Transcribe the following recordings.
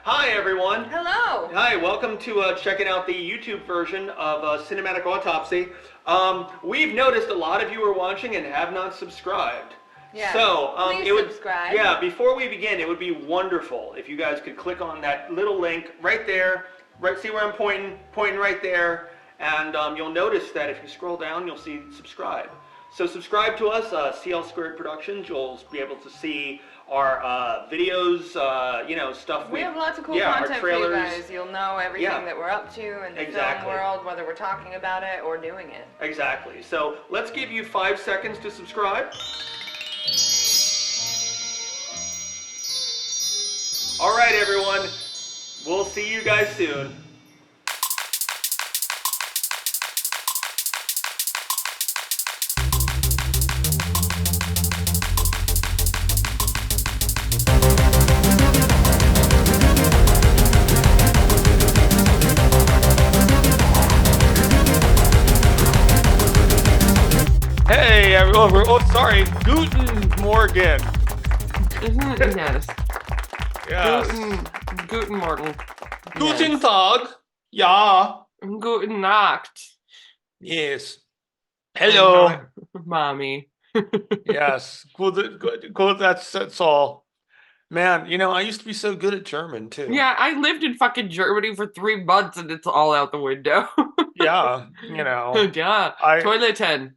Hi, everyone. Hello. Hi, welcome to checking out the YouTube version of Cinematic Autopsy. We've noticed a lot of you are watching and have not subscribed. Yes. So, Please it would, subscribe. yeah, before we begin, it would be wonderful if you guys could click on that little link right there, right, see where I'm pointing right there, and you'll notice that if you scroll down, you'll see subscribe. So subscribe to us, CL Squared Productions. You'll be able to see our videos, stuff. We have lots of cool our content for you trailers. guys. You'll know everything that we're up to in the film world, whether we're talking about it or doing it. Exactly. So let's give you 5 seconds to subscribe. All right, everyone. We'll see you guys soon. Hey, everyone. Sorry. Guten Morgen. Yes. Yes. Guten Morgen. Guten Tag. Ja. Guten Nacht. Yes. Hello. Mommy. Yes. Good. That's all. Man, I used to be so good at German, too. Yeah, I lived in fucking Germany for 3 months and it's all out the window. Yeah, Yeah. Toilet 10.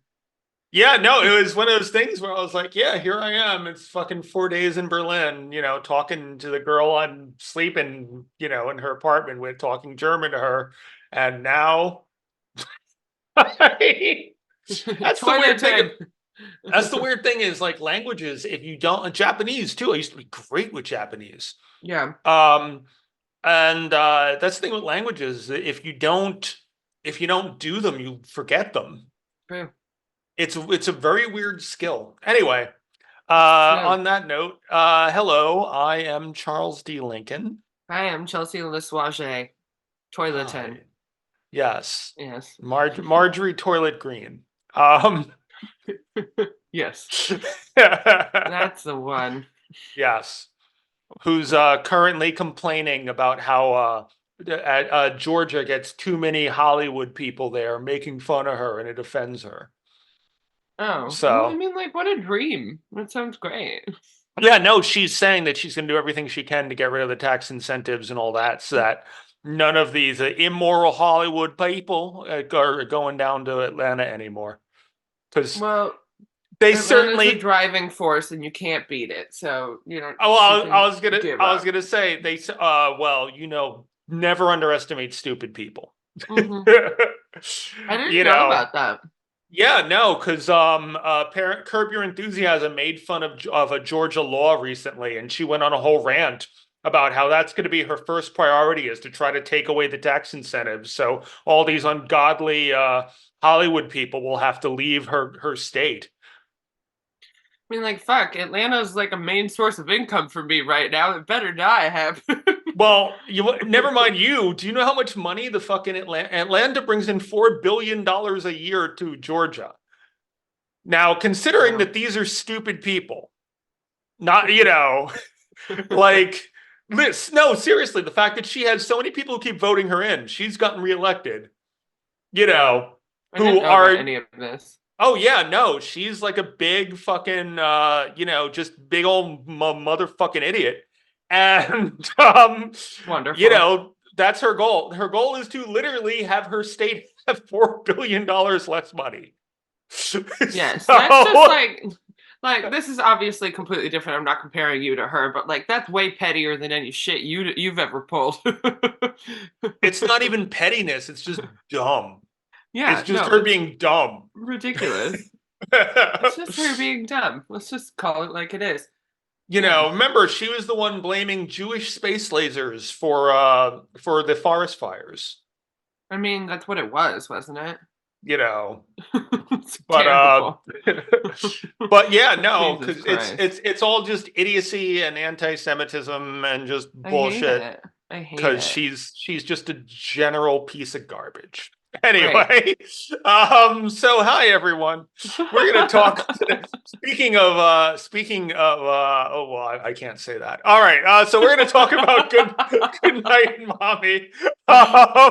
Yeah, no, it was one of those things where I was like, yeah, here I am. It's fucking 4 days in Berlin, talking to the girl I'm sleeping, in her apartment with, talking German to her. And now, that's the weird thing. That's the weird thing is like languages, if you don't, Japanese too. I used to be great with Japanese. Yeah. And that's the thing with languages. If you don't do them, you forget them. Yeah. It's a very weird skill. Anyway, on that note, hello, I am Charles D. Lincoln. I am Chelsea LeSage. Toilet 10. Yes. Yes. Marjorie Toilet Green. Yes. That's the one. Yes. Who's currently complaining about how Georgia gets too many Hollywood people there making fun of her, and it offends her. Oh, so well, I mean, like, what a dream. That sounds great. Yeah, no, she's saying that she's going to do everything she can to get rid of the tax incentives and all that, so that none of these immoral Hollywood people are going down to Atlanta anymore. Because they certainly a driving force, and you can't beat it. So I was gonna say they. Never underestimate stupid people. Mm-hmm. I didn't know about that. Yeah, no, because Curb Your Enthusiasm made fun of a Georgia law recently, and she went on a whole rant about how that's going to be her first priority is to try to take away the tax incentives. So all these ungodly Hollywood people will have to leave her state. I mean, like, fuck, Atlanta's like a main source of income for me right now. It better not happen. Well, never mind you. Do you know how much money the fucking Atlanta brings in $4 billion a year to Georgia? Now, considering that these are stupid people, not, like, no, seriously, the fact that she has so many people who keep voting her in, she's gotten reelected, I didn't know about any of this. Oh, yeah, no, she's like a big fucking, just big old motherfucking idiot. And, wonderful. That's her goal. Her goal is to literally have her state have $4 billion less money. Yes, so, that's just like this is obviously completely different. I'm not comparing you to her, but like that's way pettier than any shit you've ever pulled. It's not even pettiness. It's just dumb. Yeah, it's just her being dumb. Ridiculous. It's just her being dumb. Let's just call it like it is. Remember, she was the one blaming Jewish space lasers for the forest fires. I mean, that's what it was, wasn't it? But but yeah, no, because it's all just idiocy and anti-Semitism and just bullshit. I hate it. Because she's just a general piece of garbage. Great. Anyway, so hi everyone. We're gonna talk today. Oh well, I can't say that. All right, so we're gonna talk about good night, mommy. I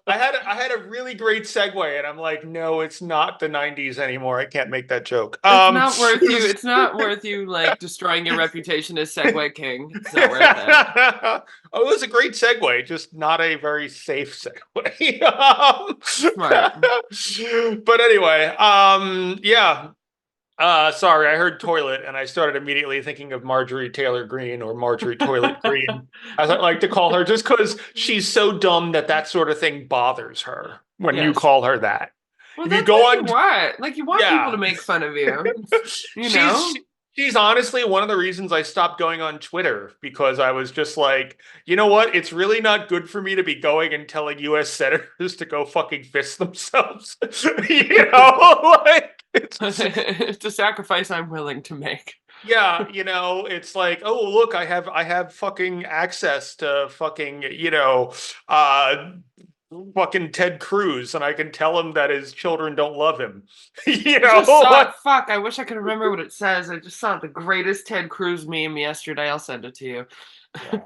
had a really great segue, and I'm like, no, it's not the '90s anymore. I can't make that joke. It's not worth you. It's not worth you like destroying your reputation as Segway King. It's not worth it. Oh, it was a great segue, just not a very safe segue. Smart. But anyway, yeah. Sorry, I heard toilet and I started immediately thinking of Marjorie Taylor Greene or Marjorie Toilet Green, as I like to call her, just because she's so dumb that that sort of thing bothers her when you Yes. call her that. Well, If you that's go what you on, want. Like you want people to yeah, make fun of you. You she's know? she's honestly one of the reasons I stopped going on Twitter because I was just like, you know what? It's really not good for me to be going and telling U.S. senators to go fucking fist themselves. Like It's a sacrifice I'm willing to make. yeah, it's like, oh look, I have fucking access to fucking, uh fucking Ted Cruz and I can tell him that his children don't love him. You I just know? saw it. Fuck, I wish I could remember what it says. I just saw the greatest Ted Cruz meme yesterday. I'll send it to you. Yeah.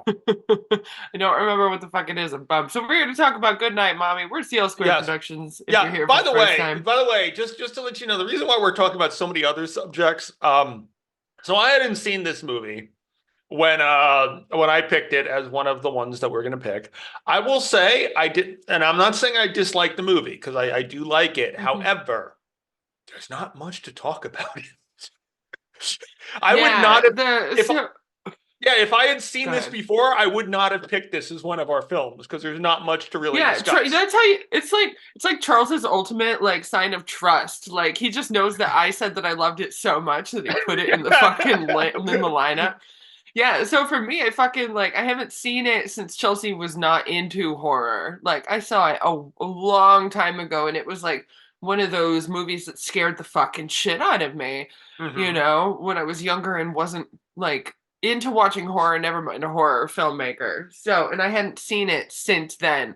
I don't remember what the fuck it is. I'm bummed. So we're here to talk about Goodnight, Mommy. We're CL Squared Yes. Productions. If you're Yeah. here for By the the first way, time. by the way, just to let you know, the reason why we're talking about so many other subjects, so I hadn't seen this movie when I picked it as one of the ones that we're gonna pick. I will say I did, and I'm not saying I dislike the movie because I do like it. Mhm. However, there's not much to talk about. I would Yeah, not have the if so yeah, if I had seen go this ahead. before, I would not have picked this as one of our films because there's not much to really Yeah, discuss. that's how you. It's like Charles's ultimate like sign of trust. Like he just knows that I said that I loved it so much that he put it in the fucking in the lineup. Yeah, so for me, I fucking like I haven't seen it since Chelsea was not into horror. Like I saw it a long time ago, and it was like one of those movies that scared the fucking shit out of me. Hmm. When I was younger and wasn't like into watching horror, never mind a horror filmmaker. So, and I hadn't seen it since then.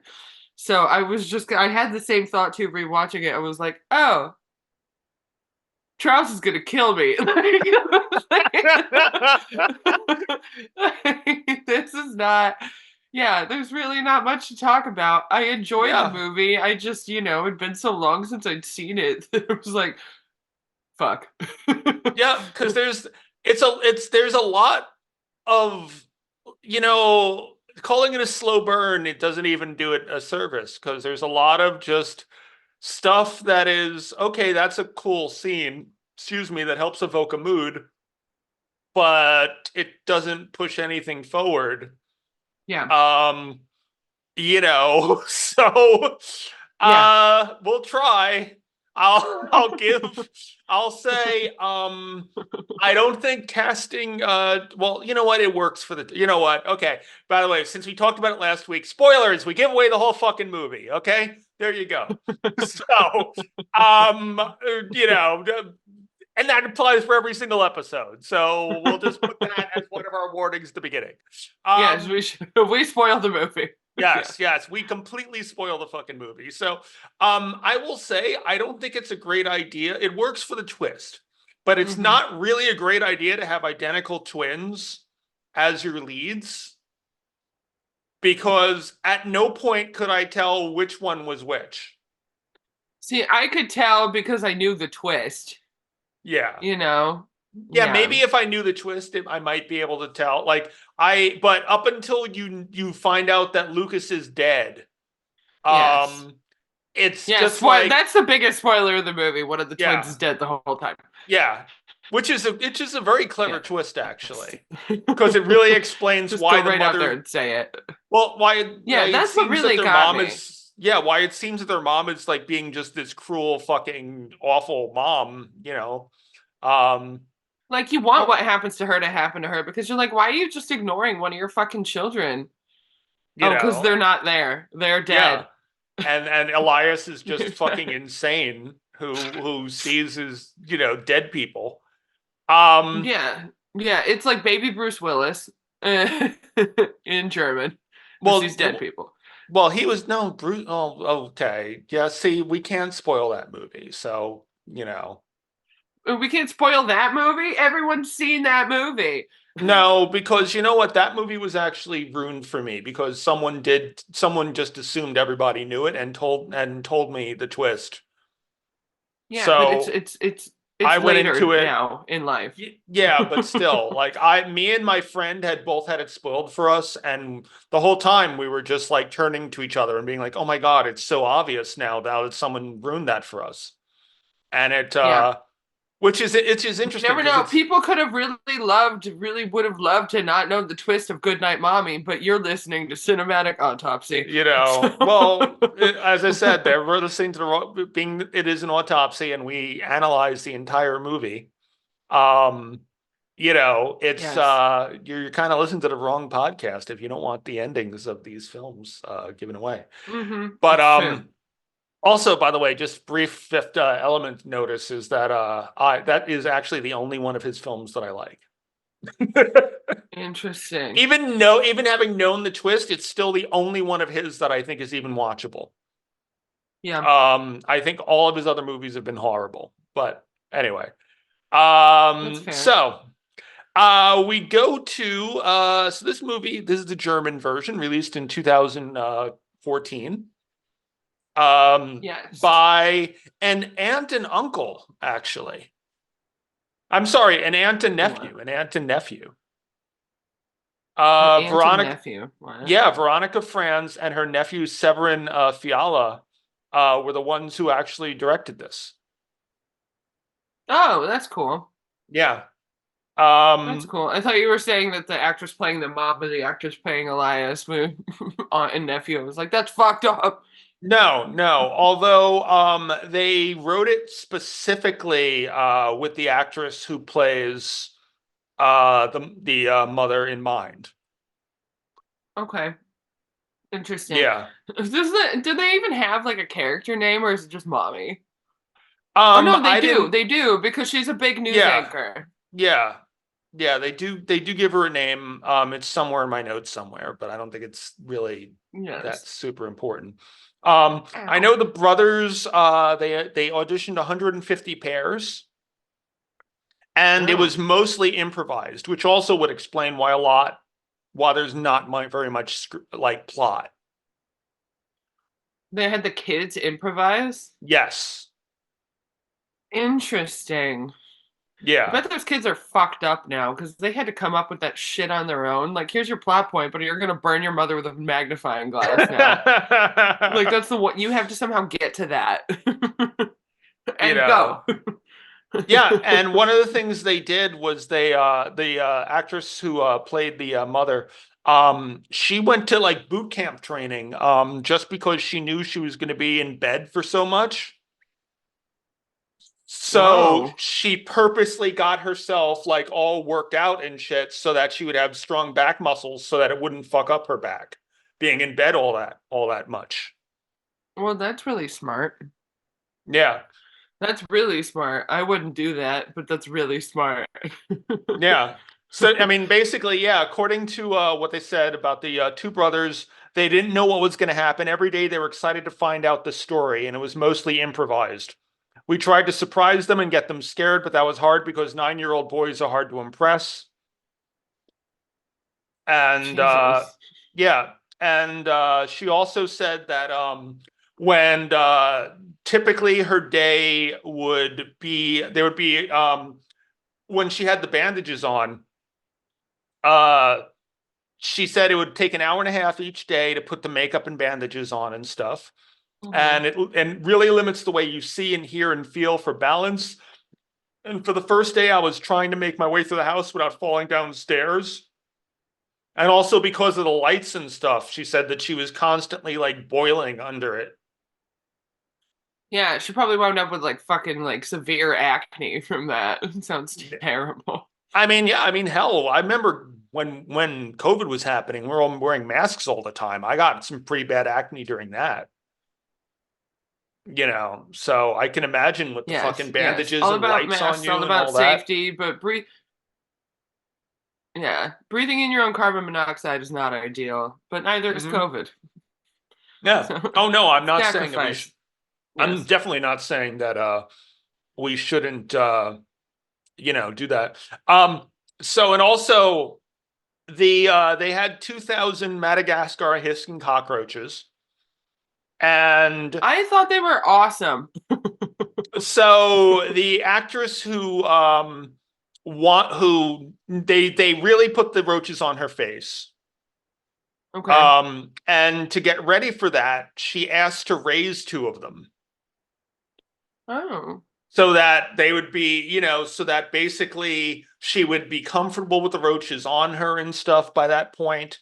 So I had the same thought too rewatching it. I was like, oh, Trouse is gonna kill me. This is not. Yeah, there's really not much to talk about. I enjoyed the Yeah, movie. I just, it'd been so long since I'd seen it. It was like, fuck. yeah, because there's a lot of calling it a slow burn. It doesn't even do it a service because there's a lot of just stuff that is okay. That's a cool scene. Excuse me, that helps evoke a mood, but it doesn't push anything forward. Yeah, Um, so yeah. we'll try. I'll say I don't think casting well, you know what? It works for the you know what? Okay. By the way, since we talked about it last week, spoilers, we give away the whole fucking movie, okay? There you go. So, you know, and that applies for every single episode. So we'll just put that as one of our warnings at the beginning. Yes, Um, we spoiled the movie. Yeah. yes, we completely spoil the fucking movie. So, I will say I don't think it's a great idea. It works for the twist, but it's Hmm. not really a great idea to have identical twins as your leads because at no point could I tell which one was which. See, I could tell because I knew the twist, Yeah. you know? Yeah, Yeah. maybe if I knew the twist, I might be able to tell. But up until you find out that Lucas is dead, Yes. um, it's Yeah, just like, that's the biggest spoiler of the movie. One of the twins yeah, is dead the whole time. yeah, which is a very clever Yeah. twist actually, because it really explains Just go why the right out there mother, and say it. well, Yeah, it that's what seems that really their got mom me. is, yeah, why it seems that their mom is like being just this cruel, fucking awful mom. Um, Like, you want oh, what happens to her to happen to her because you're like, why are you just ignoring one of your fucking children? you Oh, because know, they're not there. They're yeah. dead. And Elias is just They're fucking dead. insane who sees his dead people. Yeah. Yeah, it's like baby Bruce Willis in German who sees Well, dead people. Well, he was no Bruce. Oh, okay. Yeah. See, we can't spoil that movie, so you know. We can't spoil that movie. Everyone's seen that movie. No, because you know what? That movie was actually ruined for me because someone just assumed everybody knew it and told me the twist. Yeah, but So I it's went later into it. now in life. Yeah, but still, like me and my friend had both had it spoiled for us, and the whole time we were just like turning to each other and being like, "Oh my God, it's so obvious now that someone ruined that for us." And Yeah. it's just You interesting never because know. it's People could have really would have loved to not know the twist of Goodnight Mommy, but you're listening to Cinematic Autopsy. well, So as I said, we're listening to being it is an autopsy, and we analyze the entire movie. Um, it's yes. you're kind of listening to the wrong podcast if you don't want the endings of these films given away. Mm-hmm. But It's true. also, by the way, just brief fifth element notice is that I that is actually the only one of his films that I like. Interesting. Even having known the twist, it's still the only one of his that I think is even watchable. Yeah. I think all of his other movies have been horrible. But anyway. That's fair. So we go to so this movie, this is the German version released in 2014 Yes. by an aunt and uncle, actually. I'm sorry, What? an aunt and nephew. An aunt and Veronica, nephew. What? yeah, Veronika Franz and her nephew Severin Fiala were the ones who actually directed this. Oh, that's cool. Yeah. That's Um, cool. I thought you were saying that the actress playing the mom was the actress playing Elias, aunt and nephew. I was like, that's fucked up. no. Although they wrote it specifically with the actress who plays the mother in mind. Okay, interesting. Yeah. Do they even have like a character name, or is it just mommy? Oh no, they I do. didn't. They do because she's a big news Yeah. anchor. Yeah. Yeah, they do give her a name. It's somewhere in my notes somewhere, but I don't think it's really that Yes. super important. I Ow. know the brothers, they auditioned 150 pairs, and it Oh, was mostly improvised, which also would explain why there's not very much like plot. they had the kids improvise. Yes. Interesting. I Yeah. bet those kids are fucked up now because they had to come up with that shit on their own. Like, here's your plot point, but you're gonna burn your mother with a magnifying glass now. Like, that's the what you have to somehow get to that you and go. know. Yeah, and one of the things they did was the actress who played the mother, she went to like boot camp training just because she knew she was going to be in bed for so much. So Whoa. she purposely got herself like all worked out and shit so that she would have strong back muscles so that it wouldn't fuck up her back being in bed all that much. Well, that's really smart. Yeah. That's really smart. I wouldn't do that, but that's really smart. Yeah. So, I mean, basically, yeah, according to what they said about the two brothers, they didn't know what was going to happen. Every day they were excited to find out the story, and it was mostly improvised. We tried to surprise them and get them scared, but that was hard because 9-year-old boys are hard to impress. And Jesus. yeah, and she also said that when typically her day would be, there would be when she had the bandages on, uh, she said it would take an hour and a half each day to put the makeup and bandages on and stuff. Hmm. And really limits the way you see and hear and feel for balance. And for the first day, I was trying to make my way through the house without falling downstairs. And also because of the lights and stuff, she said that she was constantly like boiling under it. Yeah, she probably wound up with like fucking like severe acne from that. It sounds terrible. I mean, yeah, I mean, hell, I remember when COVID was happening, we were all wearing masks all the time. I got some pretty bad acne during that. So I can imagine with the Yes, fucking yes. bandages All and about lights on masks, all you and about all that. safety, but breathing in your own carbon monoxide is not ideal, but neither is Hmm. COVID. Yeah. Oh no, I'm not saying that we Sacrifice. should. I'm Yes. definitely not saying that we shouldn't do that. Um so and also they had 2,000 Madagascar hissing cockroaches. And I thought they were awesome. so the actress who they really put the roaches on her face. Okay. And to get ready for that, she asked to raise two of them Oh. so that they would be, so that basically she would be comfortable with the roaches on her and stuff by that point.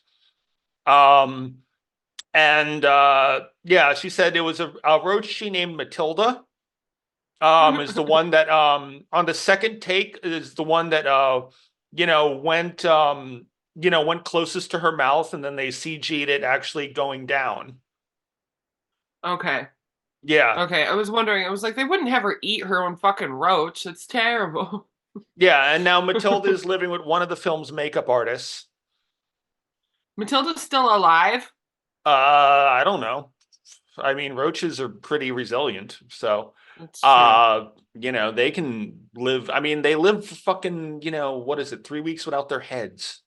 Um, and yeah, she said it was a roach she named Matilda. Is the one that on the second take is the one that you know went went closest to her mouth, and then they CG'd it actually going down. Okay. Yeah. Okay. I was wondering, I was like, they wouldn't have her eat her own fucking roach. It's terrible. Yeah, and now Matilda is living with one of the film's makeup artists. Matilda's still alive? I don't know. I mean, roaches are pretty resilient, so That's true. they can live. I mean, they live for fucking, what is it, 3 weeks without their heads.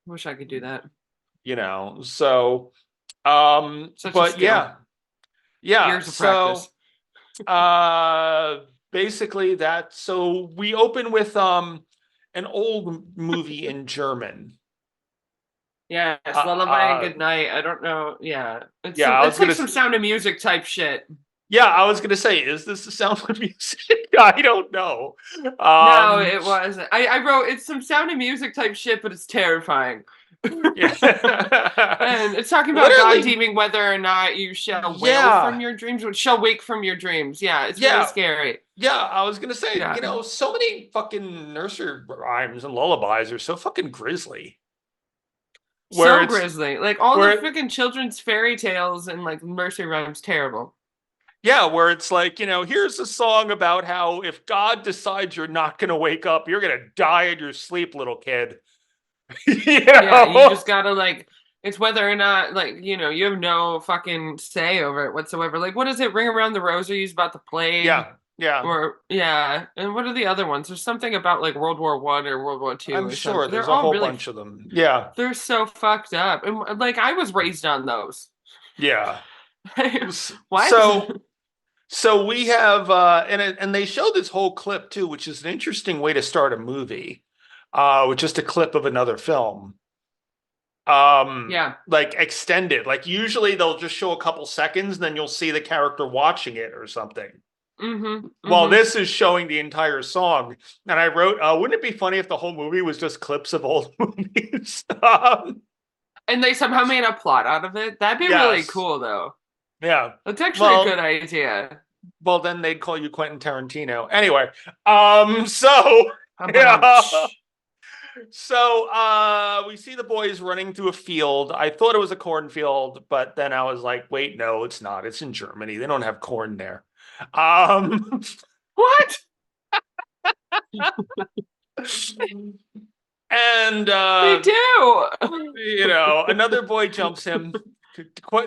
Wish I could do that. So Such a but skill. yeah. Yeah, Years of practice. so uh basically that so we open with an old movie in German. Yes, Uh, Lullaby and uh Goodnight. I don't know. Yeah. yeah, I was It's like gonna some Sound of Music type shit. yeah, I was gonna say, is this the Sound of Music? I don't know. No, Um it wasn't. I wrote it's some Sound of Music type shit, but it's terrifying. yeah. And it's talking about God Literally, deeming whether or not you shall wail from yeah. your dreams, or shall wake from your dreams. Yeah, it's really Yeah. scary. Yeah, I was gonna say, Yeah. so many fucking nursery rhymes and lullabies are so fucking grisly. Where So it's grisly. Like all the where freaking children's fairy tales and like nursery rhymes, terrible. Yeah, where it's like, here's a song about how if God decides you're not going to wake up, you're going to die in your sleep, little kid. you Yeah, you know? just gotta like it's whether or not like you have no fucking say over it whatsoever. Like what is it? Ring Around the Rosary is about the plague, Yeah, yeah. or yeah. And what are the other ones? There's something about like World War I or World War II I'm or sure something. there's They're a all whole really bunch of them. Yeah, they're so fucked up. And like I was raised on those. yeah. What? So we have and they show this whole clip too, which is an interesting way to start a movie, with just a clip of another film. Yeah. Like extended. Like usually they'll just show a couple seconds, and then you'll see the character watching it or something. Mm-hmm. Well, Mm-hmm. this is showing the entire song. And I wrote, wouldn't it be funny if the whole movie was just clips of old movies? And they somehow made a plot out of it. That'd be really Yes. cool though. Yeah. That's actually a good Well, idea. well, then they'd call you Quentin Tarantino. Anyway, so But yeah. So we see the boys running through a field. I thought it was a cornfield, but then I was like, wait, no, it's not. It's in Germany. They don't have corn there. Um what? and They do. another boy jumps him.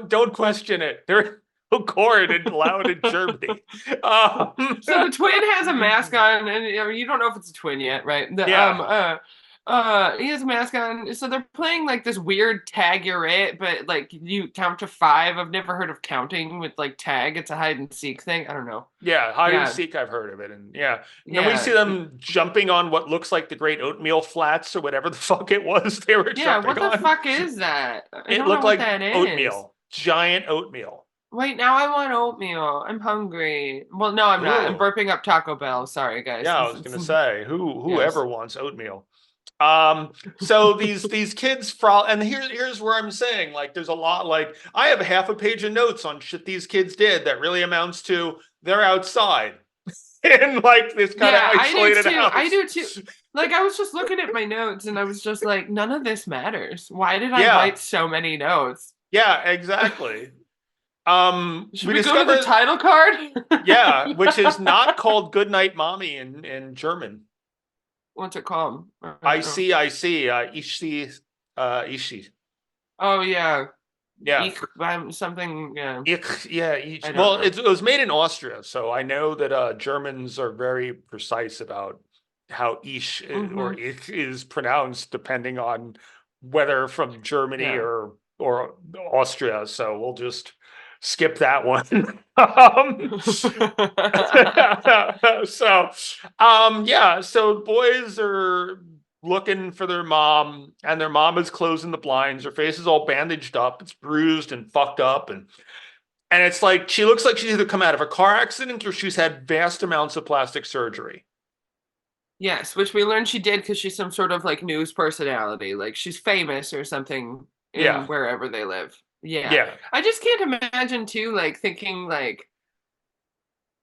Don't question it. They're corn and loud in Germany. So the twin has a mask on, and you don't know if it's a twin yet, right? Yeah, He has a mask on. So they're playing like this weird tag you're it, but like you count to five. I've never heard of counting with like tag. It's a hide and seek thing. I don't know. yeah. Hide and Yeah, seek. I've heard of it, and yeah. And then we yeah, see them jumping on what looks like the Great Oatmeal Flats or whatever the fuck it was they were yeah. jumping What the on. fuck is that? I It don't know looked what like that is. oatmeal, giant oatmeal. Wait, now I want oatmeal. I'm hungry. Well, no, I'm not. I'm Ooh, burping up Taco Bell. Sorry, guys. yeah. I was gonna say, Yes. whoever wants oatmeal. So these kids frolic, and here's where I'm saying, like, there's a lot, like, I have half a page of notes on shit these kids did that really amounts to they're outside in like this kind of Yeah, I do isolated too. I house. do too. Like I was just looking at my notes and I was just like, none of this matters. Why did I Yeah, write so many notes? yeah, exactly. Should We we go to the discovered, title card? yeah, which is not called Goodnight Mommy in German. What's it called? I don't know. I see, Ishi, Ishi. Oh yeah. Yeah. Ich, something. Yeah, Yeah, I don't well, know. it was made in Austria, so I know that Germans are very precise about how ish or Hmm. ich is pronounced depending on whether from Germany Yeah. or Austria. So we'll just skip that one. So yeah, so boys are looking for their mom, and their mom is closing the blinds. Her face is all bandaged up, it's bruised and fucked up, and it's like she looks like she's either come out of a car accident or she's had vast amounts of plastic surgery. Yes, which we learned she did because she's some sort of like news personality. Like she's famous or something Yeah. in wherever they live. Yeah. Yeah. I just can't imagine too, like thinking like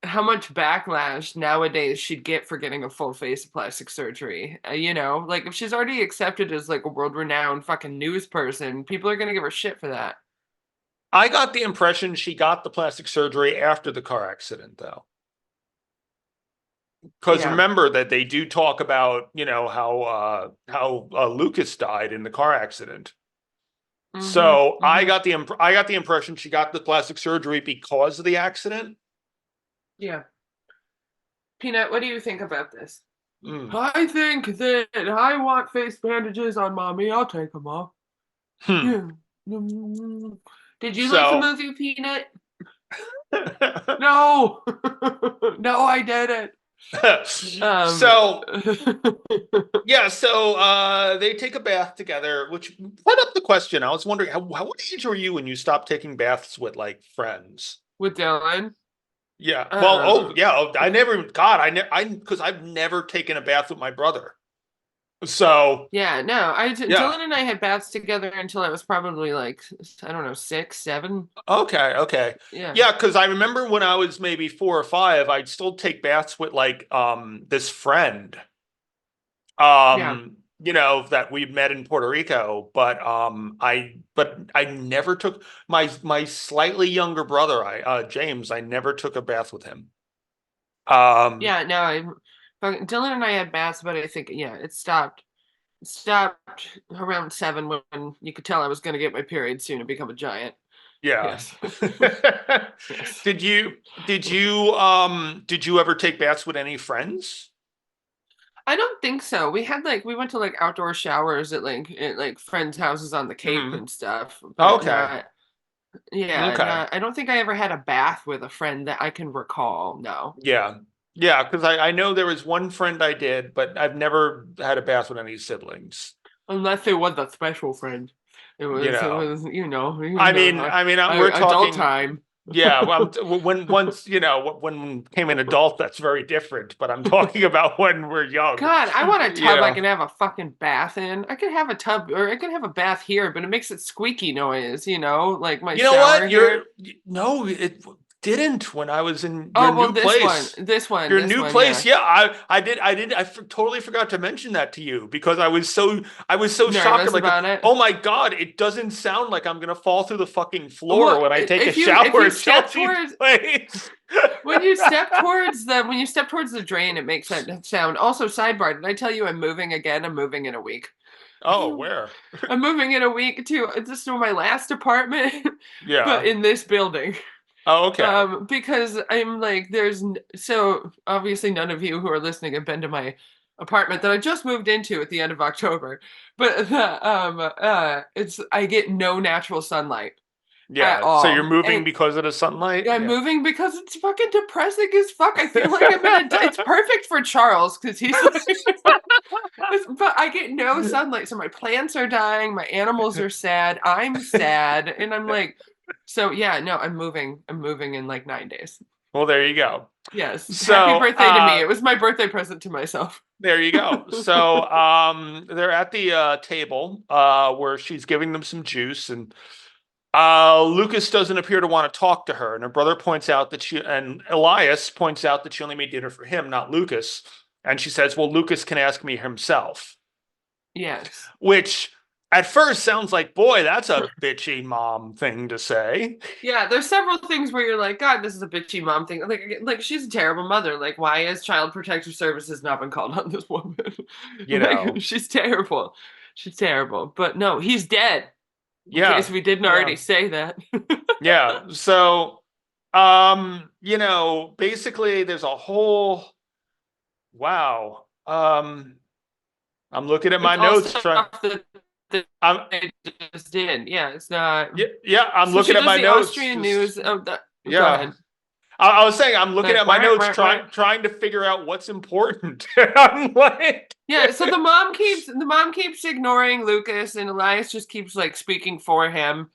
how much backlash nowadays she'd get for getting a full face of plastic surgery. You know, like if she's already accepted as like a world renowned fucking news person, people are gonna give her shit for that. I got the impression she got the plastic surgery after the car accident, though. Because Yeah. remember that they do talk about, how Lucas died in the car accident. Mm-hmm. So Mm-hmm. I got the impression she got the plastic surgery because of the accident. Yeah. Peanut, what do you think about this? Mm. I think that I want face bandages on mommy. I'll take them off. Hmm. Yeah. Mm. Did you like the So movie Peanut? No. No, I didn't. Um, so yeah, so they take a bath together, which brought up the question. I was wondering what age were you when you stopped taking baths with like friends? with Dylan. Yeah. Well, oh Uh, yeah, I never God, I because I've never taken a bath with my brother. So yeah, no, yeah. Dylan and I had baths together until I was probably like, I don't know, 6, 7. Okay, okay. Yeah. Yeah, because I remember when I was maybe 4 or 5, I'd still take baths with like this friend. Yeah. That we met in Puerto Rico, but I never took my slightly younger brother, I James, I never took a bath with him. Um Yeah, no, Dylan and I had baths, but I think, yeah, it stopped around 7 when you could tell I was going to get my period soon and become a giant. yeah. Yes. Yes. Did you ever take baths with any friends? I don't think so. We went to like outdoor showers at like friends' houses on the Cape Hmm. and stuff, but Okay. not yeah, Okay. not I don't think I ever had a bath with a friend that I can recall. No. Yeah. Yeah, because I know there was one friend I did, but I've never had a bath with any siblings. Unless it was a special friend. It You was it know, was, you know, we're adult talking. time. Yeah, well, when once when came an adult, that's very different. But I'm talking about when we're young. God, I want a tub I Yeah, can have a fucking bath in. I could have a tub or I could have a bath here, but it makes it squeaky noise, like my you know shower what? here. No, it didn't when I was in your Oh, well, new this one, place. this one, Your this new one, yeah. place, yeah, totally forgot to mention that to you because I was so shocked. I'm Nervous like, about it. oh my God, it doesn't sound like I'm gonna fall through the fucking floor Well, when I take a if shower you at step Chelsea's towards place. when you step towards the drain, it makes that sound. Also, sidebar, did I tell you I'm moving again? I'm moving in a week. Oh, where? I'm moving in a week to just to my last apartment, but Yeah. in this building. Oh, okay. Because I'm like, so obviously none of you who are listening have been to my apartment that I just moved into at the end of October. But it's I get no natural sunlight at Yeah. So you're all. moving And because of the sunlight? I'm Yeah. moving because it's fucking depressing as fuck. I feel like I'm in a. It's perfect for Charles because he's like, but I get no sunlight, so my plants are dying, my animals are sad, I'm sad, and I'm like, so yeah, no, I'm moving. I'm moving in like 9 days. Well, there you go. Yes, happy So, birthday to me. It was my birthday present to myself. there you go. So, they're at the table where she's giving them some juice, and Lucas doesn't appear to want to talk to her, and her brother points out and Elias points out that she only made dinner for him, not Lucas. And she says, "Well, Lucas can ask me himself," Yes. which at first sounds like, boy, that's a bitchy mom thing to say. Yeah, there's several things where you're like, God, this is a bitchy mom thing. Like she's a terrible mother. Like, why has Child Protective Services not been called on this woman? You Like, know, she's terrible. She's terrible. But no, he's dead. In case Yeah. we didn't Yeah. already say that. Yeah. So, basically there's a whole wow. I'm looking at my It's all notes stuff trying that I'm they just did. Yeah, it's not. yeah, yeah, I'm So looking she at does my the notes Austrian just news. Oh, go yeah. ahead. I was saying I'm looking Like, at my notes wah. trying to figure out what's important. I'm like Yeah, so the mom keeps ignoring Lucas, and Elias just keeps like speaking for him.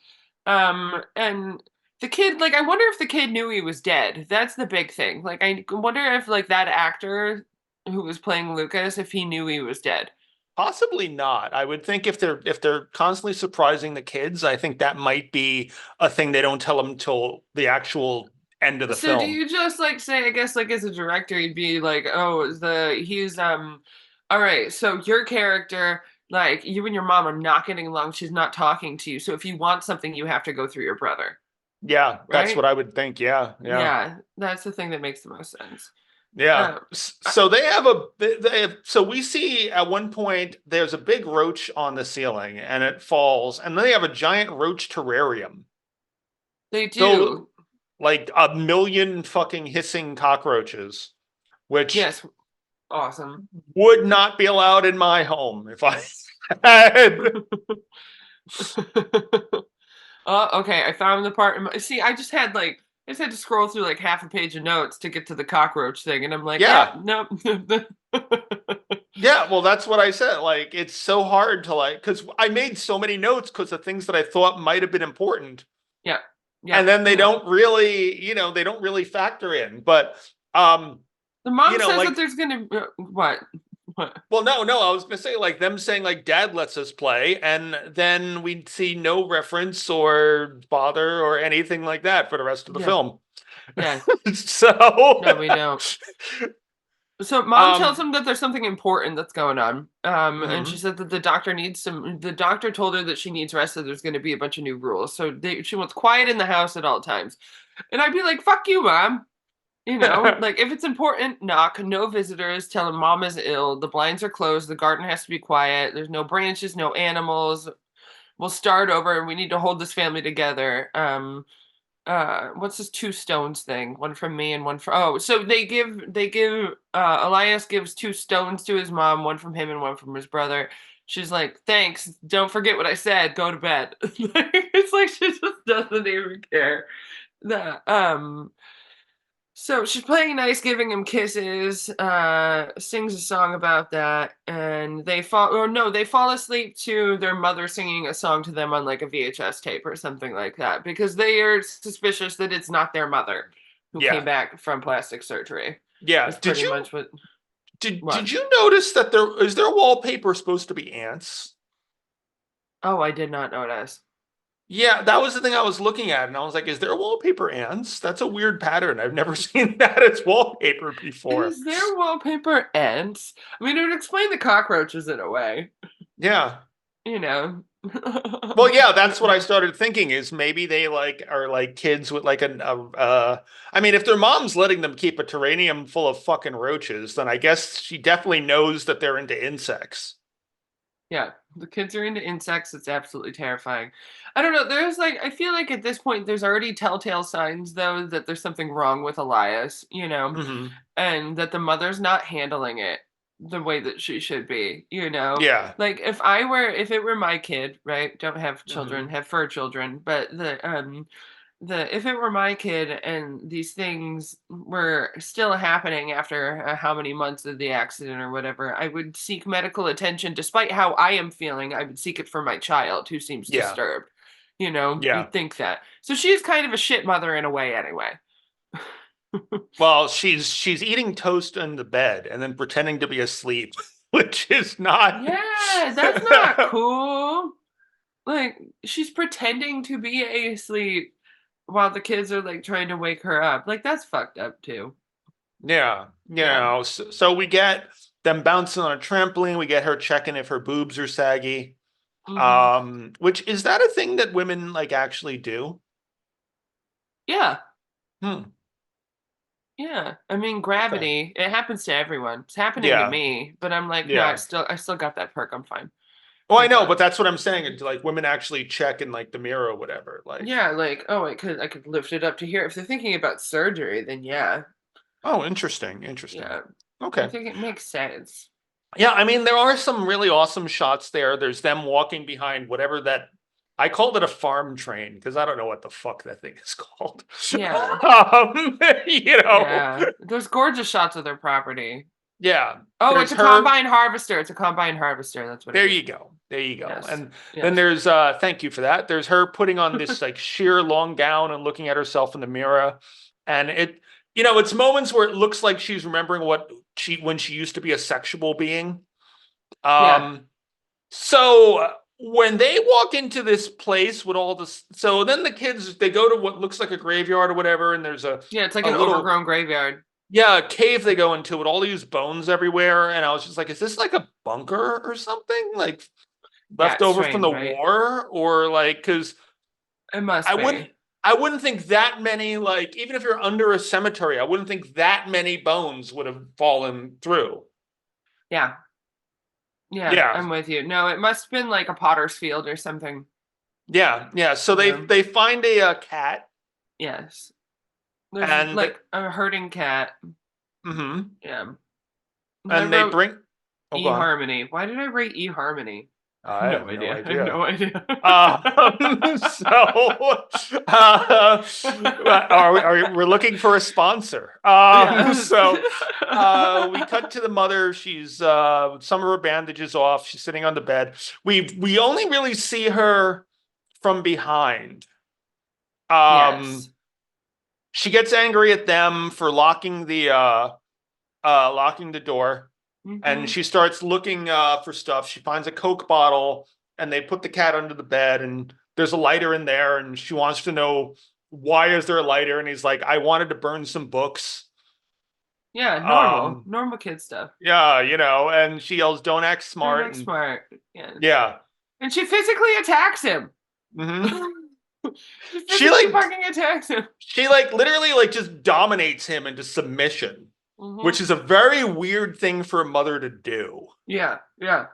And the kid, like, I wonder if the kid knew he was dead. That's the big thing. Like, I wonder if like that actor who was playing Lucas, if he knew he was dead. possibly not. I would think if they're constantly surprising the kids, I think that might be a thing they don't tell them till the actual end of the So do film. you just like say, I guess like as a director, you'd be like, oh, he's all right, so your character, like you and your mom are not getting along, she's not talking to you. So if you want something, you have to go through your brother, Yeah, that's right? what I would think. Yeah, yeah. Yeah, that's the thing that makes the most sense. Yeah. Um, I- So they have so we see at one point there's a big roach on the ceiling and it falls, and then they have a giant roach terrarium they filled do. like a million fucking hissing cockroaches, which Yes, awesome. would not be allowed in my home if I had. Oh, okay. I found the part. See, I just had to scroll through like half a page of notes to get to the cockroach thing, and I'm like, yeah, Yeah. nope. Yeah, well, that's what I said. Like, it's so hard to like, because I made so many notes because of things that I thought might have been important, Yeah, yeah, and then they no. don't really, they don't really factor in. But, The mom says that like, there's gonna what? What? well, no, I was gonna say like them saying like Dad lets us play, and then we see no reference or bother or anything like that for the rest of the Yeah, film. yeah. So, No, we don't. So mom tells um, him that there's something important that's going on. And she mhm. said that the doctor told her that she needs rest, so there's gonna be a bunch of new rules. So she wants quiet in the house at all times. And I'd be like, fuck you, mom. Like if it's important, knock, no visitors, tell him mom is ill, the blinds are closed, the garden has to be quiet, there's no branches, no animals. We'll start over and we need to hold this family together. What's this two stones thing? One from me and one for so they give Elias gives two stones to his mom, one from him and one from his brother. She's like, thanks, don't forget what I said, go to bed. It's like she just doesn't even care. The So she's playing nice, giving him kisses, sings a song about that, and they fall asleep to their mother singing a song to them on like a VHS tape or something like that, because they are suspicious that it's not their mother who came Yeah, back from plastic surgery. yeah. Is pretty much Did what? you notice that their wallpaper supposed to be ants? Oh, I did not notice. Yeah, that was the thing I was looking at, and I was like, "Is there wallpaper ants? That's a weird pattern. I've never seen that as wallpaper before." Is there wallpaper ants? I mean, it would explain the cockroaches in a way, Yeah. you know. Well, yeah, that's what I started thinking is maybe they like are like kids with like I mean, if their mom's letting them keep a terrarium full of fucking roaches, then I guess she definitely knows that they're into insects. Yeah, the kids are into insects. It's absolutely terrifying. I don't know. There's like, I feel like at this point, there's already telltale signs, though, that there's something wrong with Elias, Hmm. and that the mother's not handling it the way that she should be. Yeah. Like, if it were my kid, right? Don't have children, Hmm. have fur children, but if it were my kid and these things were still happening after how many months of the accident or whatever, I would seek medical attention despite how I am feeling. I would seek it for my child who seems Yeah. disturbed. Yeah. You'd think that. So she's kind of a shit mother in a way anyway. Well, she's eating toast in the bed and then pretending to be asleep, which is not. Yeah, that's not cool. Like she's pretending to be asleep while the kids are like trying to wake her up. Like that's fucked up too. Yeah, Yeah. so we get them bouncing on a trampoline. We get her checking if her boobs are saggy. Hmm. Which is that a thing that women like actually do? Yeah. Hmm. Yeah, I mean Okay. gravity, it happens to everyone. It's happening to Yeah. me, but I'm like, no, Yeah. I still got that perk. I'm fine. Oh, I Like know, but that's what I'm saying. It's like women actually check in like the mirror or whatever. Like, yeah, like oh, I could lift it up to here. If they're thinking about surgery, then yeah, oh, interesting, interesting. yeah, I Okay. think it makes sense. Yeah, I mean, there are some really awesome shots there. There's them walking behind whatever that I called it a farm train because I don't know what the fuck that thing is called. Yeah, You know, yeah. There's gorgeous shots of their property. yeah. Oh, it's There's a her. combine harvester. It's a combine harvester. That's what There it is. you go. There you go. Yes, And then yes, there's thank you for that. There's her putting on this like sheer long gown and looking at herself in the mirror. And it's moments where it looks like she's remembering what she when she used to be a sexual being. yeah, Um so when they walk into this place with all this, so then the kids they go to what looks like a graveyard or whatever, and there's yeah. It's like a an little overgrown graveyard. yeah, a cave they go into with all these bones everywhere, and I was just like, is this like a bunker or something? Like Yeah, left it's over from strange, the right? war, or like because It must I wouldn't be. I wouldn't think that many, like even if you're under a cemetery, I wouldn't think that many bones would have fallen through. Yeah, yeah. Yeah, I'm with you. No, it must have been like a potter's field or something. yeah. So they Yeah. they find a cat Yes. There's and like a herding cat. mhm, Yeah. I and they wrote bring. Oh, go on. eHarmony. Why did I write eHarmony? I No have no idea. I have idea. no idea. So, we're looking for a sponsor. Yes. We cut to the mother. She's some of her bandages off. She's sitting on the bed. We only really see her from behind. Um, Yes. she gets angry at them for locking the door, and Hmm. she starts looking for stuff. She finds a Coke bottle, and they put the cat under the bed, and there's a lighter in there, and she wants to know why is there a lighter, and he's like, I wanted to burn some books. Yeah, normal. Um, Normal kid stuff. yeah, and she yells, "Don't act They're smart," not and smart. Yes. yeah, And she physically attacks him. hmm She she physically like fucking attacks him. she like literally like just dominates him into submission, Hmm. which is a very weird thing for a mother to do. Yeah, yeah.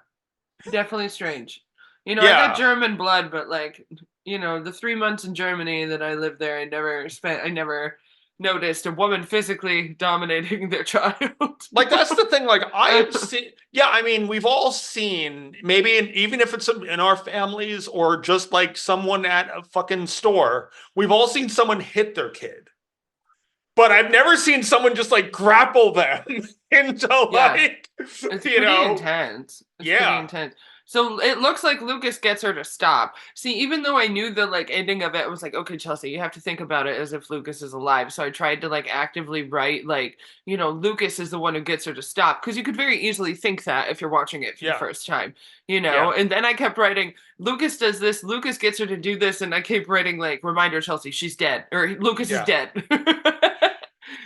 Definitely strange. I got Yeah, German blood, but like, the 3 months in Germany that I lived there, I never noticed a woman physically dominating their child. like that's the thing. Like I have seen, yeah. I mean, we've all seen maybe, even if it's in our families or just like someone at a fucking store, we've all seen someone hit their kid. But I've never seen someone just like grapple them into Yeah, like, it's you pretty know, intense. It's pretty yeah, intense. So it looks like Lucas gets her to stop. See, even though I knew the like ending of it, I was like, okay, Chelsea, you have to think about it as if Lucas is alive. So I tried to like actively write like, Lucas is the one who gets her to stop because you could very easily think that if you're watching it for the yeah, first time, yeah, And then I kept writing, Lucas does this, Lucas gets her to do this, and I kept writing like, reminder Chelsea, she's dead, or Lucas is yeah. dead.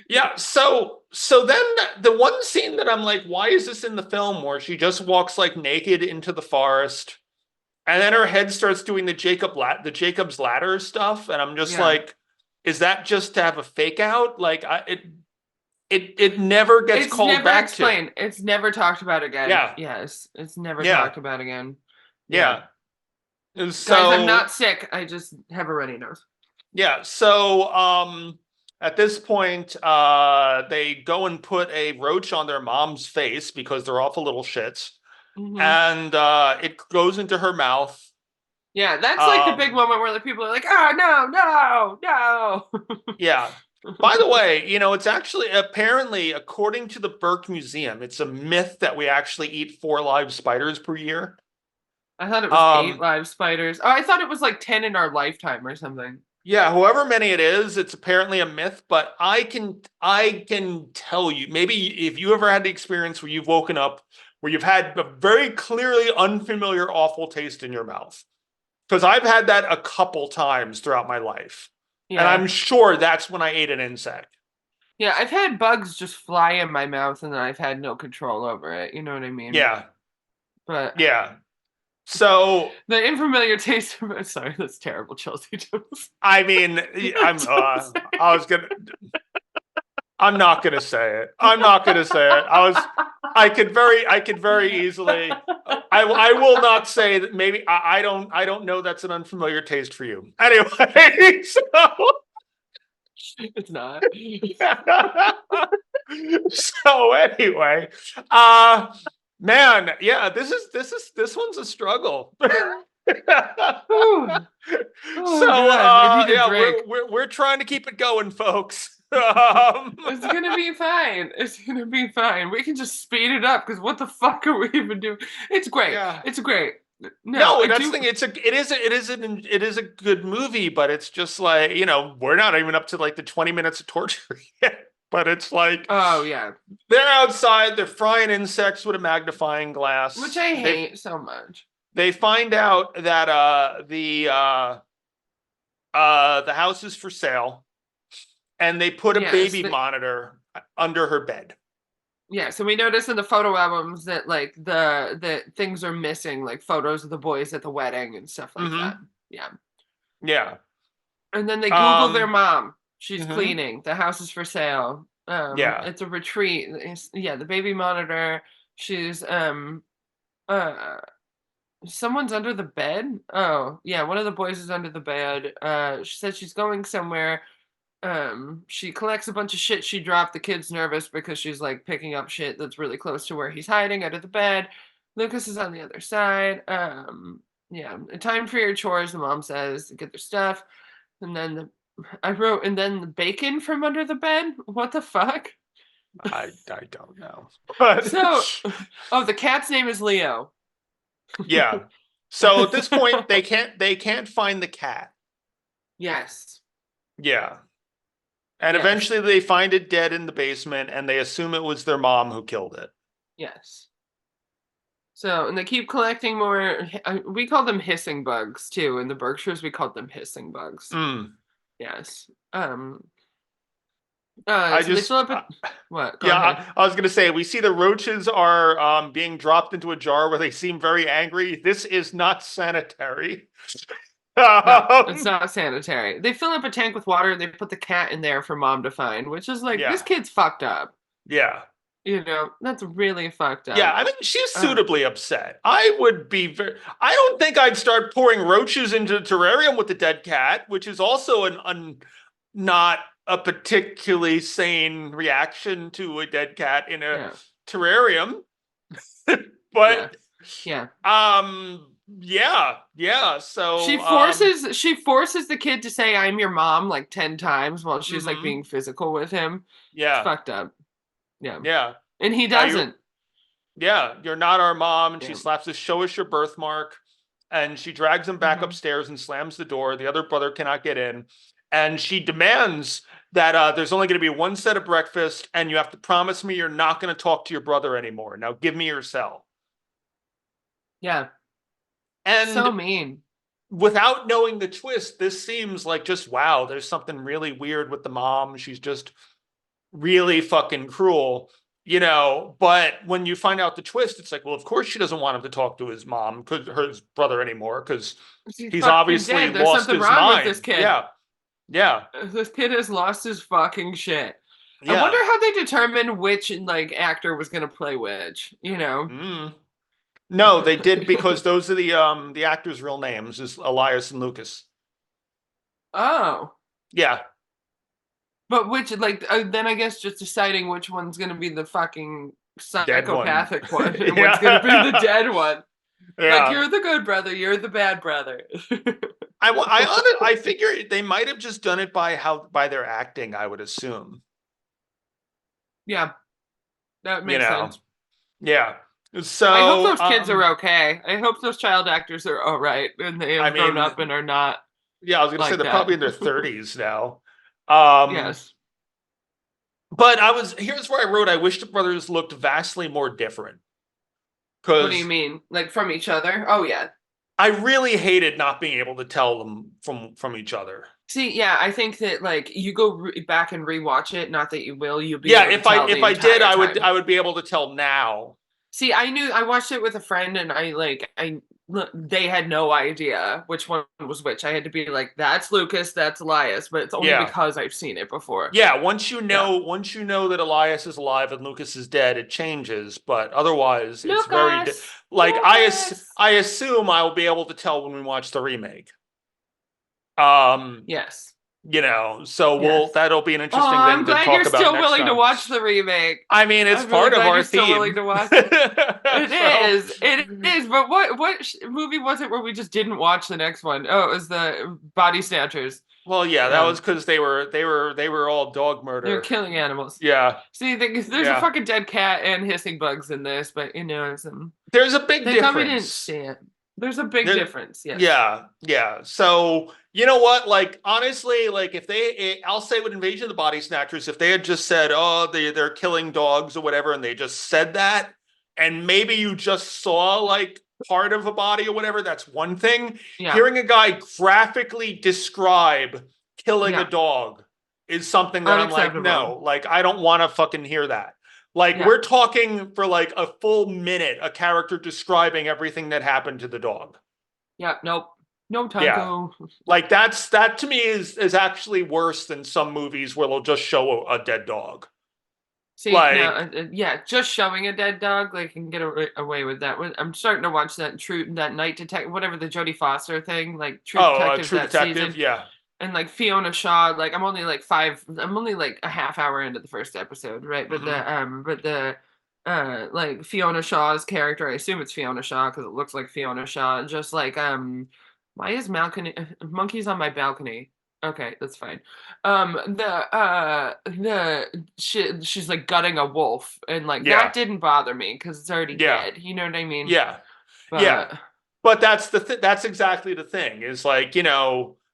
Yeah, so then the one scene that I'm like, why is this in the film where she just walks like naked into the forest and then her head starts doing the Jacob's ladder stuff, and I'm just Yeah. like, is that just to have a fake out? Like it never gets It's called never back to. explained. It's never talked about again. Yeah, Yes, it's never yeah, talked about again. Yeah. yeah. And Guys, I'm so not sick. I just have a runny nose. yeah, so at this point, they go and put a roach on their mom's face because they're awful little shits. Hmm. And it goes into her mouth. Yeah, that's like the big Um, moment where the people are like, "Oh no, no, yeah. By the way, it's actually apparently, according to the Burke Museum, it's a myth that we actually eat 4 live spiders per year. I thought it was 8 Um, live spiders. Oh, I thought it was like 10 in our lifetime or something. yeah, however many it is, it's apparently a myth, but I can tell you, maybe if you ever had the experience where you've woken up where you've had a very clearly unfamiliar, awful taste in your mouth. Because I've had that a couple times throughout my life. And Yeah. I'm sure that's when I ate an insect. Yeah, I've had bugs just fly in my mouth and then I've had no control over it. You know what I mean? Yeah. But Yeah. So, the unfamiliar taste of it. Sorry, that's terrible, Chelsea Jones. I mean, I was gonna I'm not gonna say it. I'm not gonna say it. I could very easily. I will not say that. Maybe I don't know. That's an unfamiliar taste for you. Anyway, so It's not. so anyway, uh, man, yeah, this one's a struggle. Oh, So oh God, I need a yeah, drink. we're trying to keep it going, folks. It's gonna be fine. It's gonna be fine. We can just speed it up because what the fuck are we even doing? It's great. Yeah. It's great. No, No, I that's the do. thing. It is a good movie, but it's just like, we're not even up to like the 20 minutes of torture yet. But it's like Oh yeah, they're outside, they're frying insects with a magnifying which glass. I hate so much. They find out that the house is for sale, and they put a Yes, baby monitor under her bed. yeah. So we notice in the photo albums that like the things are missing, like photos of the boys at the wedding and stuff like that. Mm-hmm. Yeah. Yeah. And then they Google their Um, mom. She's mm-hmm. cleaning. The house is for sale. Yeah. It's a retreat. Yeah, the baby monitor. She's uh someone's under the bed. Oh, yeah, one of the boys is under the bed. She said she's going somewhere. She collects a bunch of shit she dropped. The kid's nervous because she's like picking up shit that's really close to where he's hiding under the bed. Lucas is on the other side. Yeah, time for your chores, the mom says, to get their stuff. And then I wrote, and then the bacon from under the bed. What the fuck? I don't know. But So, oh, the cat's name is Leo. yeah. So at this point they can't find the cat. Yes. Yeah. And Yes. eventually they find it dead in the basement and they assume it was their mom who killed it. Yes. So, and they keep collecting more. We call them hissing bugs too. In the Berkshires, we called them hissing bugs. Mm. Yes. I So they just fill up a what? Go yeah, ahead. I was gonna say we see the roaches are being dropped into a jar where they seem very angry. This is not sanitary. No, it's not sanitary. They fill up a tank with water. They put the cat in there for mom to find, which is like this Yeah. kid's fucked up. Yeah. That's really fucked up. Yeah, I mean, she's suitably upset. I would be I don't think I'd start pouring roaches into the terrarium with the dead cat, which is also not a particularly sane reaction to a dead cat in a terrarium. But yeah. Yeah. So she forces the kid to say "I'm your mom" like 10 times while she's like being physical with him. Yeah. It's fucked up. Yeah. Yeah. And he doesn't. You're not our mom. And she slaps this, show us your birthmark. And she drags him back upstairs and slams the door. The other brother cannot get in. And she demands that there's only going to be one set of breakfast, and you have to promise me you're not going to talk to your brother anymore. Now give me your cell. Yeah. And so mean. Without knowing the twist, this seems like just, wow, there's something really weird with the mom. She's just really fucking cruel. But when you find out the twist, it's like, well, of course she doesn't want him to talk to his mom, his brother anymore, because he's obviously lost his mind. With this kid. Yeah. This kid has lost his fucking shit. Yeah. I wonder how they determined which like actor was gonna play which. No, they did, because those are the actors' real names, is Elias and Lucas. Oh. Yeah. But which, then I guess just deciding which one's going to be the fucking psychopathic one and what's going to be the dead one. Yeah. Like, you're the good brother, you're the bad brother. I figure they might have just done it by their acting, I would assume. Yeah. That makes sense. Yeah. So I hope those kids are okay. I hope those child actors are all right and they have grown up and are not. Yeah, I was going to say they're probably in their 30s now. Yes. But here's where I wrote, I wish the brothers looked vastly more different. What do you mean? Like from each other? Oh, yeah. I really hated not being able to tell them from each other. See, yeah, I think that like you go back and rewatch it. Not that you will. You'll be if I did, I would be able to tell now. See, I watched it with a friend, and I they had no idea which one was which. I had to be like, that's Lucas, that's Elias, but it's only Yeah. because I've seen it before. Yeah, Yeah. once you know that Elias is alive and Lucas is dead, it changes. But otherwise, it's very Lucas! like Lucas! I assume I will be able to tell when we watch the remake. Um, Yes. so Yes. that'll be an Oh, interesting I'm thing to glad you're talk about still next willing to time. watch the remake. I mean, it's I'm really part of glad our you're still willing theme. to watch it. It So, is. It is. But what movie was it where we just didn't watch the next one? Oh, it was the Body Snatchers. well, yeah, that was because they were all dog They're murder. killing animals. Yeah, See, there's a yeah. fucking dead cat and hissing bugs in this, but There's a big thank God we didn't difference. see it. There's a big There, difference. Yes. yeah, yeah. So you know what? Like honestly, like if I'll say with Invasion of the Body Snatchers, if they had just said, "Oh, they're killing dogs" or whatever, and they just said that, and maybe you just saw like part of a body or whatever, that's one thing. Yeah. Hearing a guy graphically describe killing a Yeah. dog is something that I'm like, Unacceptable. no, like I don't want to fucking hear that. Like Yeah. we're talking for like a full minute, a character describing everything that happened to the dog. Yeah. Nope. No Yeah. taco. Like that to me is actually worse than some movies where they'll just show a dead dog. See, now, Like, yeah, just showing a dead dog, like, can get away with that. I'm starting to watch that Night Detective, whatever the Jodie Foster thing, like True Detective True that Detective, season, yeah. and like Fiona Shaw. Like, I'm only like a half hour into the first episode, right? Hmm. But the like Fiona Shaw's character, I assume it's Fiona Shaw because it looks like Fiona Shaw. Just like why is balcony monkeys on my balcony? Okay, that's fine. She's like gutting a wolf, and like that Yeah. didn't bother me because it's already Yeah. dead. You know what I mean? Yeah. Yeah. But But that's exactly the thing. Is like,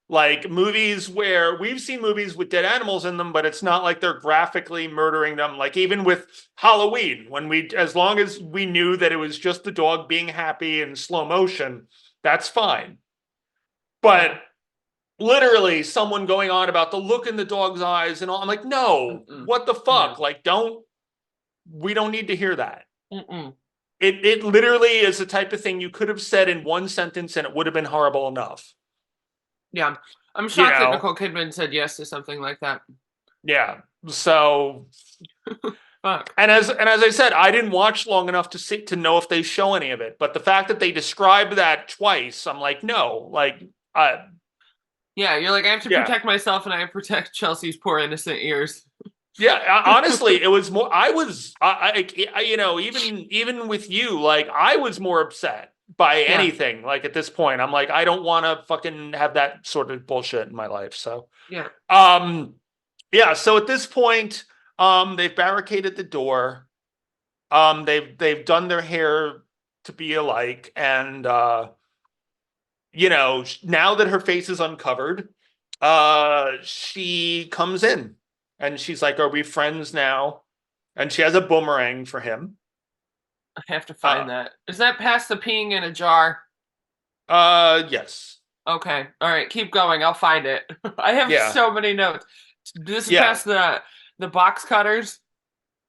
like movies where we've seen movies with dead animals in them, but it's not like they're graphically murdering them. Like even with Halloween, when as long as we knew that it was just the dog being happy in slow motion, that's fine. yeah, But literally someone going on about the look in the dog's eyes and all, I'm like, no, mm-mm, what the fuck? no, Like, we don't need to hear that. mm-mm. It literally is the type of thing you could have said in one sentence and it would have been horrible enough. Yeah, I'm You shocked that know? Nicole Kidman said yes to something like that. Yeah. So Fuck. and as I said, I didn't watch long enough to know if they show any of it. But the fact that they described that twice, I'm like, no, like Yeah, you're like I have to yeah. protect myself, and I have to protect Chelsea's poor innocent ears. Yeah, honestly, it was more. Even with you, like I was more upset by Yeah, anything. Like at this point, I'm like, I don't want to fucking have that sort of bullshit in my life. So, yeah. um, yeah. So at this point, they've barricaded the door. They've done their hair to be alike, and now that her face is uncovered, she comes in and she's like, "Are we friends now?" And she has a boomerang for him. I have to Uh, find that. Is that past the peeing in a jar? yes, Okay. All right. Keep going. I'll find it. I have yeah, so many notes. This is yeah. past the box cutters.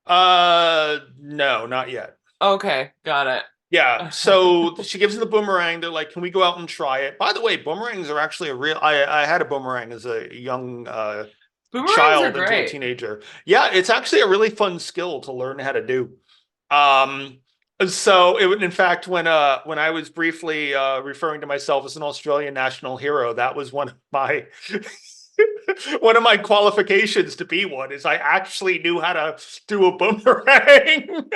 No, not yet. Okay. Got it. Yeah, so she gives him the boomerang. They're like, "Can we go out and try it?" By the way, boomerangs are actually a real. I had a boomerang as a young Boomerangs are child into a great. teenager. Yeah, it's actually a really fun skill to learn how to do. Um, so in fact, when I was briefly referring to myself as an Australian national hero, that was one of my one of my qualifications to be one. Is I actually knew how to do a boomerang.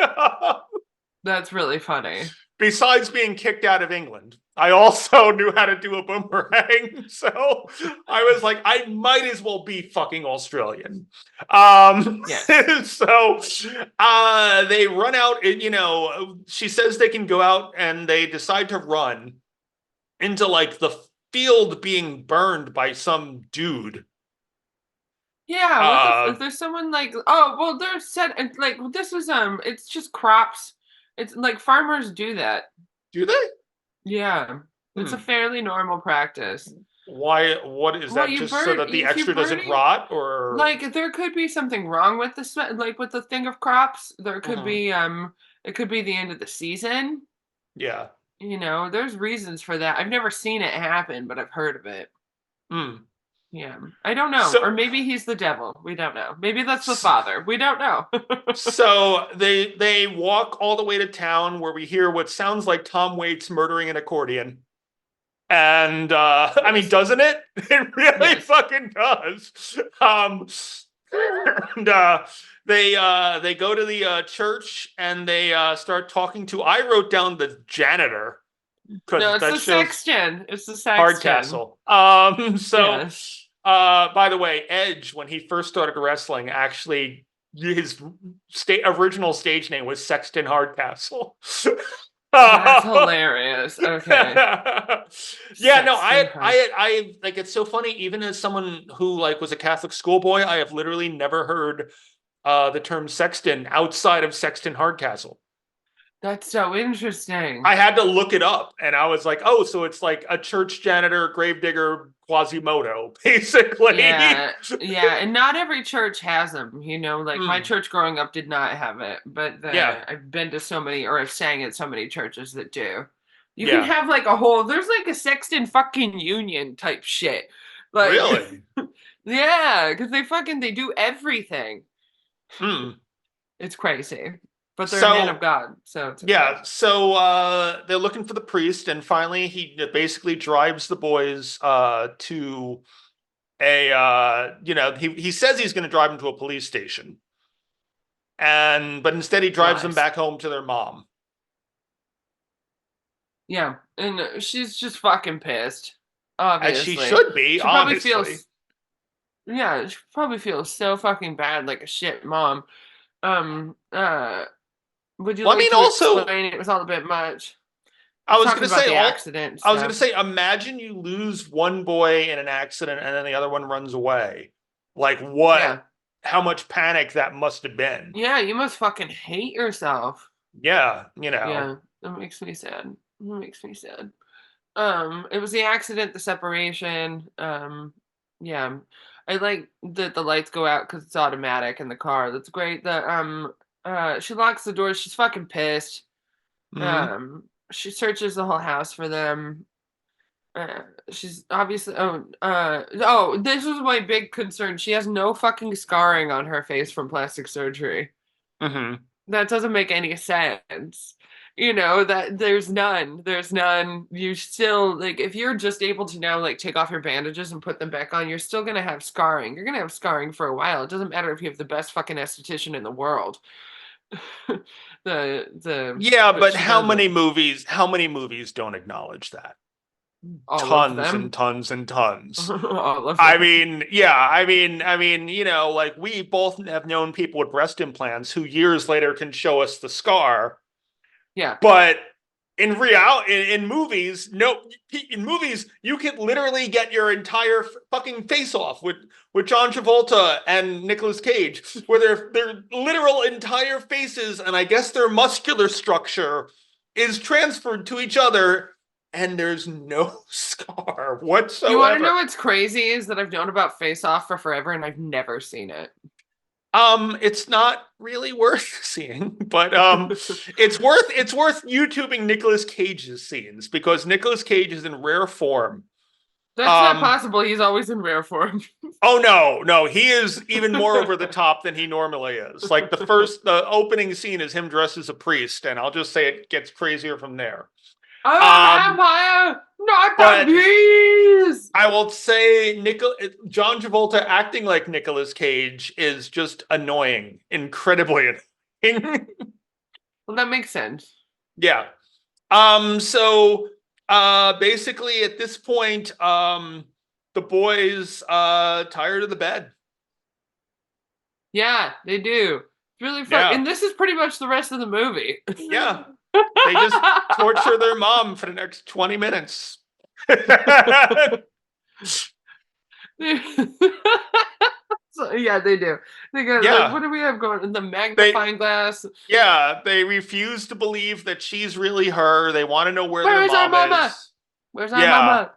That's really funny. Besides being kicked out of England, I also knew how to do a boomerang. So I was like, I might as well be fucking Australian. Yes. So they run out, and, she says they can go out and they decide to run into like the field being burned by some dude. Yeah. What the? Uh, There's someone like. Oh well, they're set. Like this is It's just crops. It's like farmers do that. do they? Yeah. It's a Hmm. fairly normal practice. Why? What is Well, that? Just so that the if you're extra doesn't burning, rot, or? like there could be something wrong with like with the thing of crops. There could Mhm. be it could be the end of the season. Yeah. there's reasons for that. I've never seen it happen, but I've heard of it. Mm. Yeah. I don't know. Or So, maybe he's the devil. We don't know. Maybe that's the s- father. We don't know. so they walk all the way to town where we hear what sounds like Tom Waits murdering an accordion. And I mean, Yes. doesn't it? It really Yes. fucking does. And they go to the church and they start talking to. I wrote down the janitor No, because it's that the shows sexton. It's the sexton. Hardcastle. So Yes. by the way, Edge when he first started wrestling, actually his original stage name was Sexton Hardcastle. That's hilarious. Okay. Yeah, no, Sexton Hart. I like it's so funny. Even as someone who like was a Catholic schoolboy, I have literally never heard the term sexton outside of Sexton Hardcastle. That's so interesting. I had to look it up, and I was like, oh, so it's like a church janitor, gravedigger, Quasimodo, basically. Yeah, yeah, and not every church has them. Like my Mm, church growing up did not have it, but yeah, I've been to so many, or I've sang at so many churches that do. You can yeah, have like a whole. There's like a sexton fucking union type shit. Like, really. yeah, because they do everything. Mm. It's crazy, but they're a man of So God, so it's okay. yeah, so they're looking for the priest, and finally he basically drives the boys to a he says he's going to drive them to a police station, and but instead he drives them Lies. back home to their mom. Yeah, and she's just fucking pissed. As she Obviously, should be, she probably honestly. feels. Yeah, she probably feels so fucking bad, like a shit mom. Um, uh, would you Well, I like mean, to also, explain? It was all a bit much. I was Talking gonna about say the all. accident and I was gonna stuff. say, imagine you lose one boy in an accident and then the other one runs away. Like what? Yeah, How much panic that must have been. yeah, you must fucking hate yourself. Yeah, Yeah, that makes me sad. That makes me sad. It was the accident, the separation. Yeah, I like that the lights go out because it's automatic in the car. That's great. She locks the door. She's fucking pissed. hmm She searches the whole house for them. Uh, she's obviously this was my big concern. She has no fucking scarring on her face from plastic surgery. hmm That doesn't make any sense. That there's none. You still, like, if you're just able to now, like, take off your bandages and put them back on, you're still gonna have scarring. You're gonna have scarring for a while. It doesn't matter if you have the best fucking esthetician in the world. Yeah, But but she doesn't. how many movies don't acknowledge that? All of Tons and them. tons and tons. All of I them. mean, yeah, I mean, like we both have known people with breast implants who years later can show us the scar, Yeah. but in in movies, no, in movies you can literally get your entire fucking face off with John Travolta and Nicolas Cage, where their literal entire faces and I guess their muscular structure is transferred to each other, and there's no scar You want to know whatsoever. what's crazy is that I've known about Face Off for forever and I've never seen it. It's not really worth seeing, but it's worth YouTubing Nicolas Cage's scenes because Nicolas Cage is in rare form. That's not Um, possible. He's always in rare form. oh no, no, he is even more over the top than he normally is. Like the opening scene is him dressed as a priest, and I'll just say it gets crazier from there. I'm a Um, vampire, not the but bees. I will say John Travolta acting like Nicolas Cage is just annoying, incredibly annoying. Well, that makes sense. Yeah. So basically at this point, the boys tired of the bed. Yeah, they do. It's really fun. Yeah. And this is pretty much the rest of the movie. Yeah. They just torture their mom for the next 20 minutes. So, yeah, they do. They got, like, Yeah. what do we have going? The They magnifying glass. yeah, they refuse to believe that she's really her. They want to know where their Where is our mom mama? is. Where's our Yeah. mama?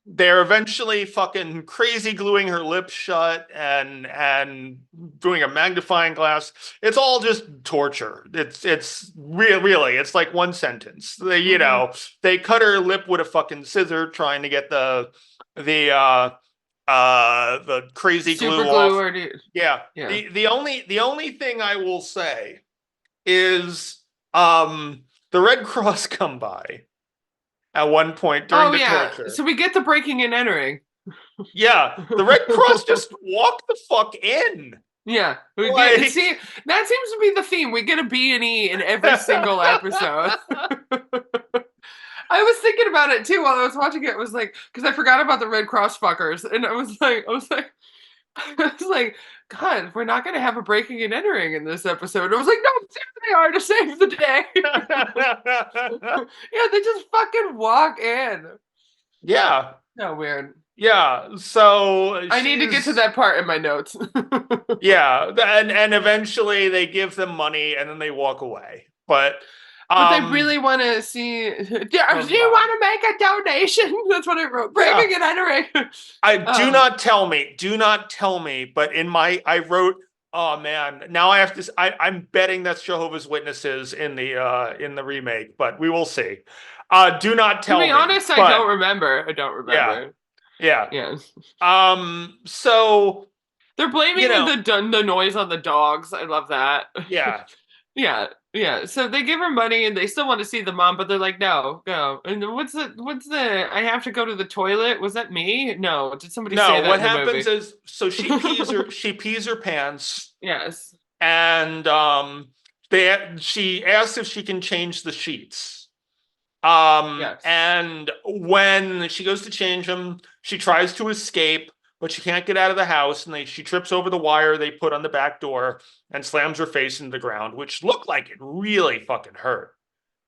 they're eventually fucking crazy gluing her lips shut and doing a magnifying glass. It's all just torture. It's really it's like one sentence. They cut her lip with a fucking scissor trying to get the the crazy Super glue glue off. or Yeah. yeah. The only thing I will say is the Red Cross come by at one point during Oh the yeah. torture. So we get the breaking and entering. Yeah, the Red Cross just walk the fuck in. Yeah, we get Like see that seems to be the theme. We get a B&E in every single episode. I was thinking about it too while I was watching it. It was like because I forgot about the Red Cross fuckers, and I was like, God, we're not gonna have a breaking and entering in this episode. I was like, no, there they are to save the day. Yeah, they just fucking walk in. yeah, So weird. yeah. So I need to get to she's that part in my notes. yeah, and eventually they give them money and then they walk away. But But they really want to see. Do you want to make a donation? That's what I wrote. Breaking and entering. I do not tell me. But I wrote. Oh man, now I have to. I'm betting that's Jehovah's Witnesses in the remake, but we will see. Do not tell me. To be honest, I don't remember. I don't remember. Yeah. Yeah. So they're blaming the noise on the dogs. I love that. Yeah. Yeah. Yeah. So they give her money and they still want to see the mom, but they're like, no, go. And what's the I have to go to the toilet? Was that me? No. Did somebody say that? No, what in the happens movie? is she pees her pants. Yes. And she asks if she can change the sheets. Yes. And when she goes to change them, she tries to escape, but she can't get out of the house, and she trips over the wire they put on the back door and slams her face into the ground, which looked like it really fucking hurt.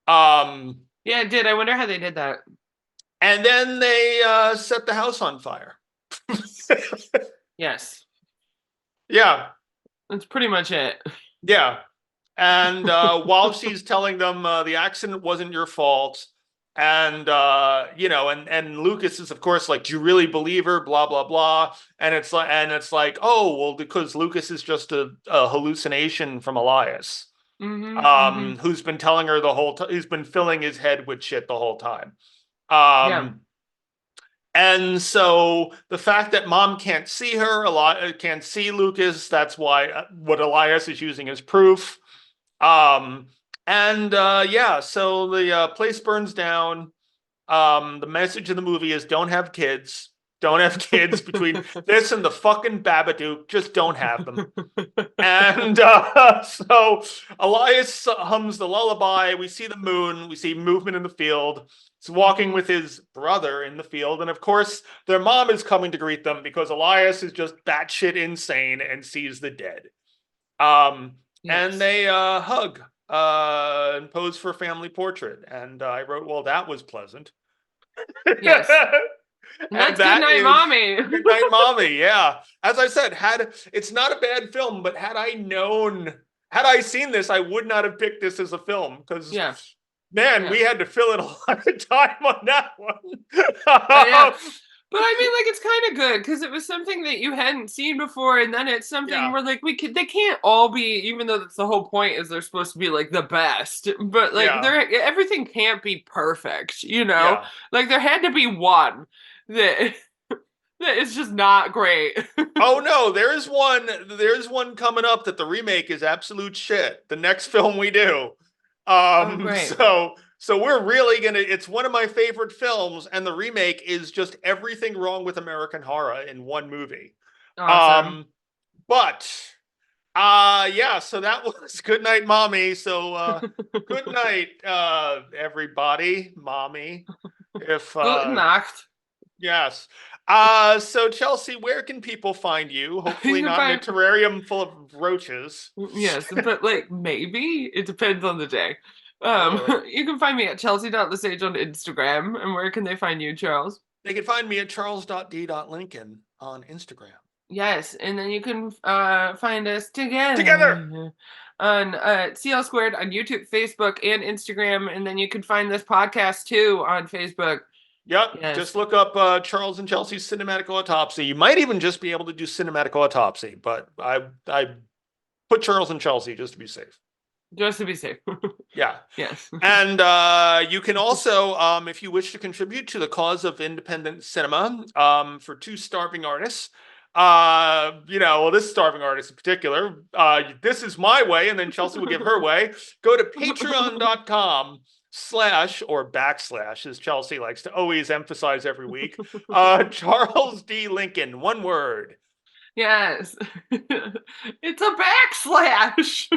Yeah, it did. I wonder how they did that. And then they set the house on fire. Yes. Yeah. That's pretty much it. Yeah. And while she's telling them the accident wasn't your fault, and and Lucas is of course like, do you really believe her? Blah blah blah. And it's like, oh well, because Lucas is just a hallucination from Elias, who's been telling her the whole time. Who's been filling his head with shit the whole time. Yeah. And so the fact that mom can't see her, can't see Lucas, that's why what Elias is using as proof. So the place burns down. The message of the movie is don't have kids. Don't have kids between this and the fucking Babadook. Just don't have them. And so Elias hums the lullaby. We see the moon. We see movement in the field. He's walking with his brother in the field. And of course, their mom is coming to greet them because Elias is just batshit insane and sees the dead. And they hug and pose for a family portrait. And I wrote, well, that was pleasant. Yes. That's Goodnight Mommy. Goodnight Mommy, yeah. As I said, it's not a bad film, but had I seen this, I would not have picked this as a film because we had to fill in a lot of time on that one. But I mean, like, it's kind of good because it was something that you hadn't seen before, and then it's something where like they can't all be, even though that's the whole point is they're supposed to be like the best, but like everything can't be perfect, Like there had to be one that is just not great. Oh no, there's one coming up that the remake is absolute shit. The next film we do. So we're really it's one of my favorite films, and the remake is just everything wrong with American horror in one movie. Awesome. So that was Goodnight Mommy. So good night, everybody, Mommy. Gute Nacht. Yes. So Chelsea, where can people find you? Hopefully not in a terrarium full of roaches. Yes, but like maybe it depends on the day. You can find me at Chelsea.LeSage on Instagram. And where can they find you, Charles? They can find me at charles.d.lincoln on Instagram. Yes, and then you can find us together on CL Squared on YouTube, Facebook, and Instagram. And then you can find this podcast too on Facebook. Yep. Yes. Just look up Charles and Chelsea's cinematic autopsy. You might even just be able to do cinematic autopsy, but I put Charles and Chelsea just to be safe. Just to be safe. Yeah. Yes. And you can also, if you wish to contribute to the cause of independent cinema, for two starving artists, this starving artist in particular, this is my way, and then Chelsea will give her way. Go to patreon.com/ or backslash, as Chelsea likes to always emphasize every week, Charles D. Lincoln, one word. Yes. It's a backslash.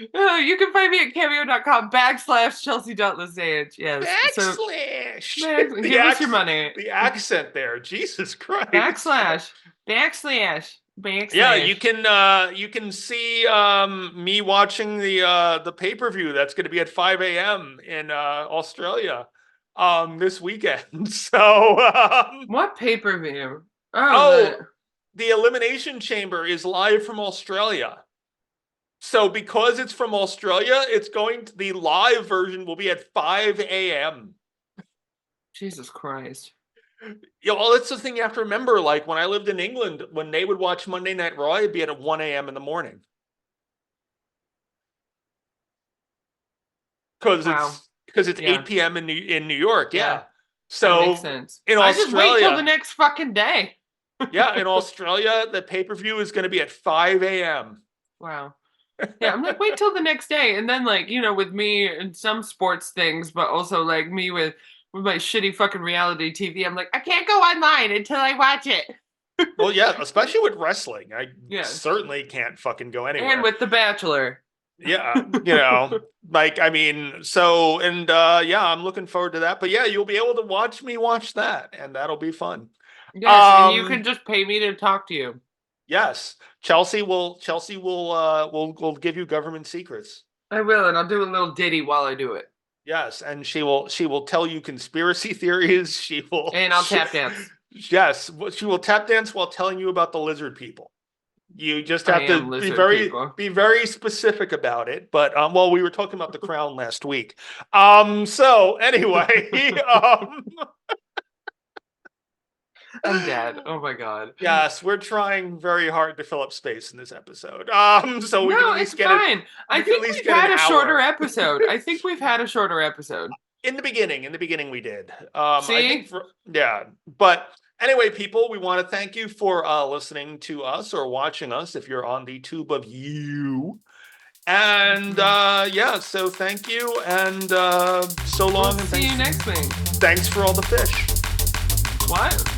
You can find me at cameo.com/Chelsea.LeSage. Yes. Backslash. Give us your money. The accent there. Jesus Christ. Backslash. Yeah, you can see me watching the pay-per-view that's going to be at 5 a.m. in Australia this weekend. So what pay-per-view? The Elimination Chamber is live from Australia. So because it's from Australia, the live version will be at 5 a.m. Jesus Christ. Well, that's the thing you have to remember. Like when I lived in England, when they would watch Monday Night Raw, it'd be at 1 a.m. in the morning. Because it's 8 p.m. in New York. Yeah. So that makes sense. In I Australia, just wait till the next fucking day. Yeah, in Australia, the pay-per-view is going to be at 5 a.m. Wow. Yeah, I'm like, wait till the next day. And then, like, with me and some sports things, but also, like, me with my shitty fucking reality TV, I'm like, I can't go online until I watch it. Well, yeah, especially with wrestling. I certainly can't fucking go anywhere. And with The Bachelor. Yeah, I'm looking forward to that. But yeah, you'll be able to watch me watch that, and that'll be fun. Yes, and you can just pay me to talk to you. Yes, Chelsea will give you government secrets. I will, and I'll do a little ditty while I do it. Yes, and she will tell you conspiracy theories. And I'll tap dance. Yes, she will tap dance while telling you about the lizard people. You just have to be very specific about it. But we were talking about The Crown last week. So anyway, I'm dead. Oh my god. Yes, we're trying very hard to fill up space in this episode. So we can at least get fine. I think we've had a shorter episode. I think we've had a shorter episode. In the beginning we did. See? But anyway, people, we want to thank you for listening to us or watching us if you're on the tube of you. And so thank you, and so long. See you next week. Thanks for all the fish. What?